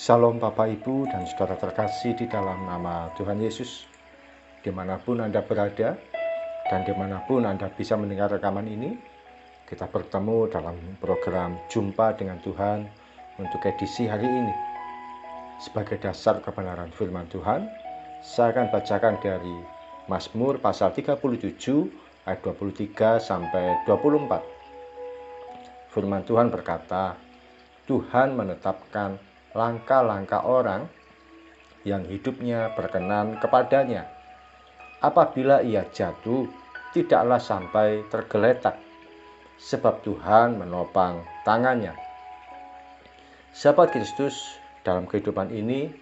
Shalom Bapak Ibu dan saudara terkasih di dalam nama Tuhan Yesus. Dimanapun Anda berada dan dimanapun Anda bisa mendengar rekaman ini, kita bertemu dalam program Jumpa dengan Tuhan untuk edisi hari ini. Sebagai dasar kebenaran firman Tuhan, saya akan bacakan dari Mazmur pasal 37 ayat 23 sampai 24. Firman Tuhan berkata, Tuhan menetapkan langkah-langkah orang yang hidupnya berkenan kepadanya. Apabila ia jatuh, tidaklah sampai tergeletak, sebab Tuhan menopang tangannya. Sahabat Kristus, dalam kehidupan ini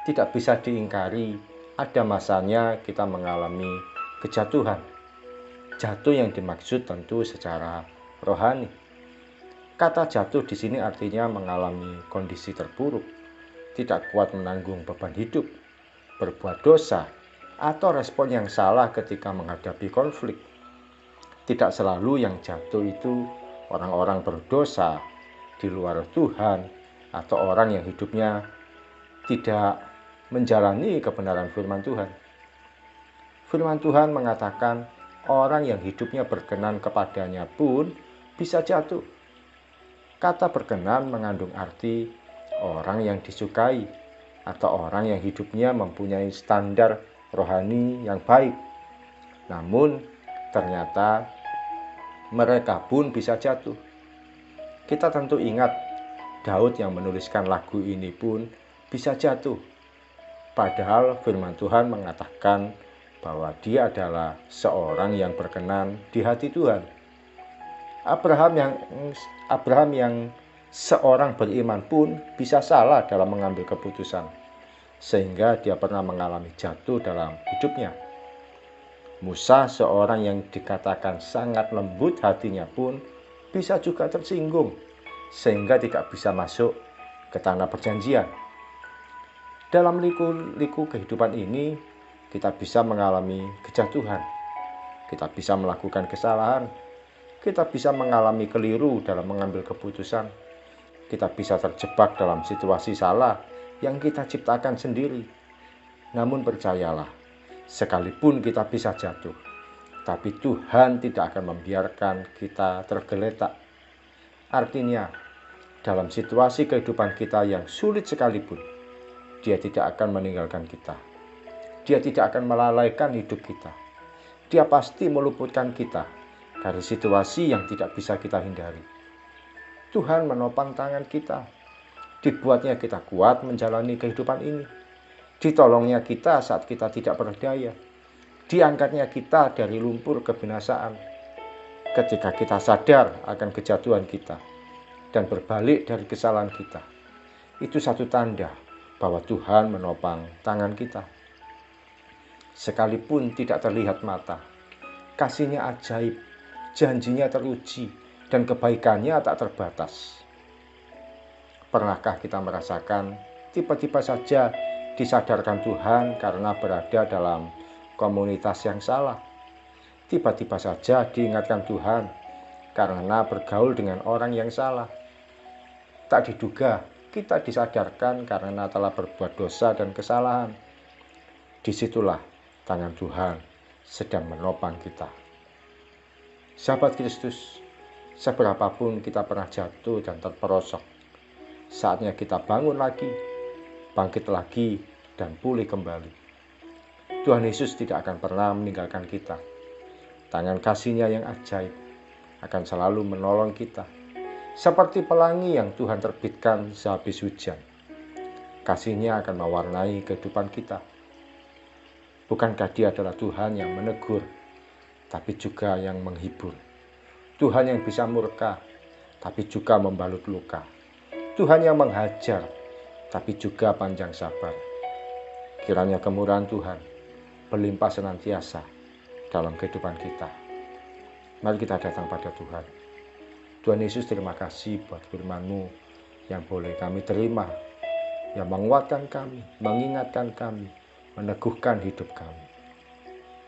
tidak bisa diingkari, ada masanya kita mengalami kejatuhan. Jatuh yang dimaksud tentu secara rohani. Kata jatuh di sini artinya mengalami kondisi terburuk, tidak kuat menanggung beban hidup, berbuat dosa, atau respon yang salah ketika menghadapi konflik. Tidak selalu yang jatuh itu orang-orang berdosa di luar Tuhan atau orang yang hidupnya tidak menjalani kebenaran firman Tuhan. Firman Tuhan mengatakan orang yang hidupnya berkenan kepadanya pun bisa jatuh. Kata berkenan mengandung arti orang yang disukai atau orang yang hidupnya mempunyai standar rohani yang baik. Namun ternyata mereka pun bisa jatuh. Kita tentu ingat Daud yang menuliskan lagu ini pun bisa jatuh. Padahal firman Tuhan mengatakan bahwa dia adalah seorang yang berkenan di hati Tuhan. Abraham yang seorang beriman pun bisa salah dalam mengambil keputusan, sehingga dia pernah mengalami jatuh dalam hidupnya. Musa, seorang yang dikatakan sangat lembut hatinya pun bisa juga tersinggung, sehingga tidak bisa masuk ke tanah perjanjian. Dalam liku-liku kehidupan ini, kita bisa mengalami kejatuhan, kita bisa melakukan kesalahan, kita bisa mengalami keliru dalam mengambil keputusan. Kita bisa terjebak dalam situasi salah yang kita ciptakan sendiri. Namun percayalah, sekalipun kita bisa jatuh, tapi Tuhan tidak akan membiarkan kita tergeletak. Artinya, dalam situasi kehidupan kita yang sulit sekalipun, Dia tidak akan meninggalkan kita. Dia tidak akan melalaikan hidup kita. Dia pasti meluputkan kita dari situasi yang tidak bisa kita hindari. Tuhan menopang tangan kita. Dibuatnya kita kuat menjalani kehidupan ini. Ditolongnya kita saat kita tidak berdaya. Diangkatnya kita dari lumpur kebinasaan. Ketika kita sadar akan kejatuhan kita dan berbalik dari kesalahan kita, itu satu tanda bahwa Tuhan menopang tangan kita. Sekalipun tidak terlihat mata, kasih-Nya ajaib, janjinya teruji, dan kebaikannya tak terbatas. Pernahkah kita merasakan tiba-tiba saja disadarkan Tuhan karena berada dalam komunitas yang salah? Tiba-tiba saja diingatkan Tuhan karena bergaul dengan orang yang salah. Tak diduga kita disadarkan karena telah berbuat dosa dan kesalahan. Disitulah tangan Tuhan sedang menopang kita. Sahabat Kristus, seberapapun kita pernah jatuh dan terperosok, saatnya kita bangun lagi, bangkit lagi, dan pulih kembali. Tuhan Yesus tidak akan pernah meninggalkan kita. Tangan kasih-Nya yang ajaib akan selalu menolong kita, seperti pelangi yang Tuhan terbitkan sehabis hujan. Kasih-Nya akan mewarnai kehidupan kita. Bukankah Dia adalah Tuhan yang menegur, tapi juga yang menghibur. Tuhan yang bisa murka, tapi juga membalut luka. Tuhan yang menghajar, tapi juga panjang sabar. Kiranya kemurahan Tuhan berlimpah senantiasa dalam kehidupan kita. Mari kita datang pada Tuhan. Tuhan Yesus, terima kasih buat firman-Mu yang boleh kami terima, yang menguatkan kami, mengingatkan kami, meneguhkan hidup kami.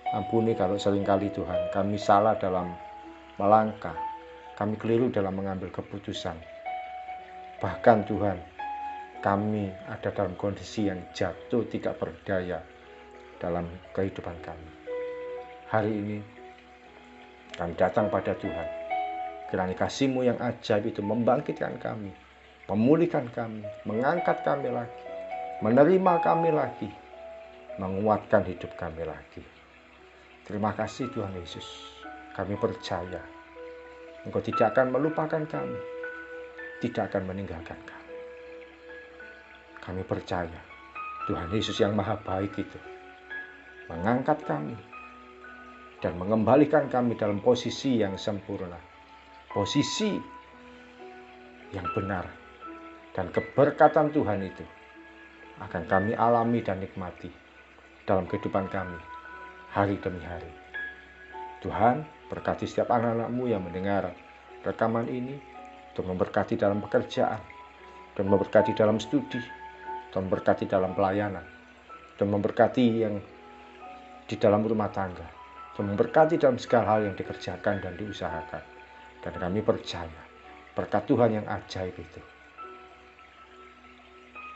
Ampuni kalau seringkali Tuhan kami salah dalam melangkah, kami keliru dalam mengambil keputusan. Bahkan Tuhan, kami ada dalam kondisi yang jatuh tidak berdaya dalam kehidupan kami. Hari ini kami datang pada Tuhan. Kiranya kasih-Mu yang ajaib itu membangkitkan kami, memulihkan kami, mengangkat kami lagi, menerima kami lagi, menguatkan hidup kami lagi. Terima kasih Tuhan Yesus. Kami percaya Engkau tidak akan melupakan kami, tidak akan meninggalkan kami. Kami percaya Tuhan Yesus yang maha baik itu mengangkat kami dan mengembalikan kami dalam posisi yang sempurna, posisi yang benar, dan keberkatan Tuhan itu akan kami alami dan nikmati dalam kehidupan kami hari demi hari. Tuhan, berkati setiap anak-anak-Mu yang mendengar rekaman ini, untuk memberkati dalam pekerjaan, dan memberkati dalam studi, dan memberkati dalam pelayanan, dan memberkati yang di dalam rumah tangga, dan memberkati dalam segala hal yang dikerjakan dan diusahakan. Dan kami percaya berkat Tuhan yang ajaib itu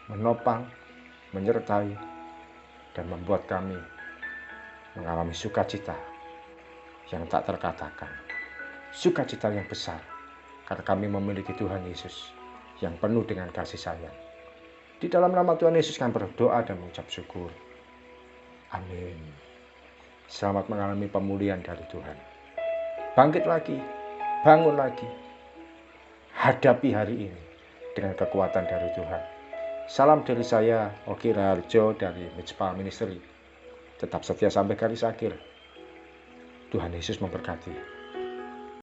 menopang, menyertai, dan membuat kami mengalami sukacita yang tak terkatakan, sukacita yang besar, karena kami memiliki Tuhan Yesus yang penuh dengan kasih sayang. Di dalam nama Tuhan Yesus kami berdoa dan mengucap syukur. Amin. Selamat mengalami pemulihan dari Tuhan. Bangkit lagi, bangun lagi, hadapi hari ini dengan kekuatan dari Tuhan. Salam dari saya, Oki Raharjo dari Mitspa Ministry. Tetap setia sampai garis akhir. Tuhan Yesus memberkati.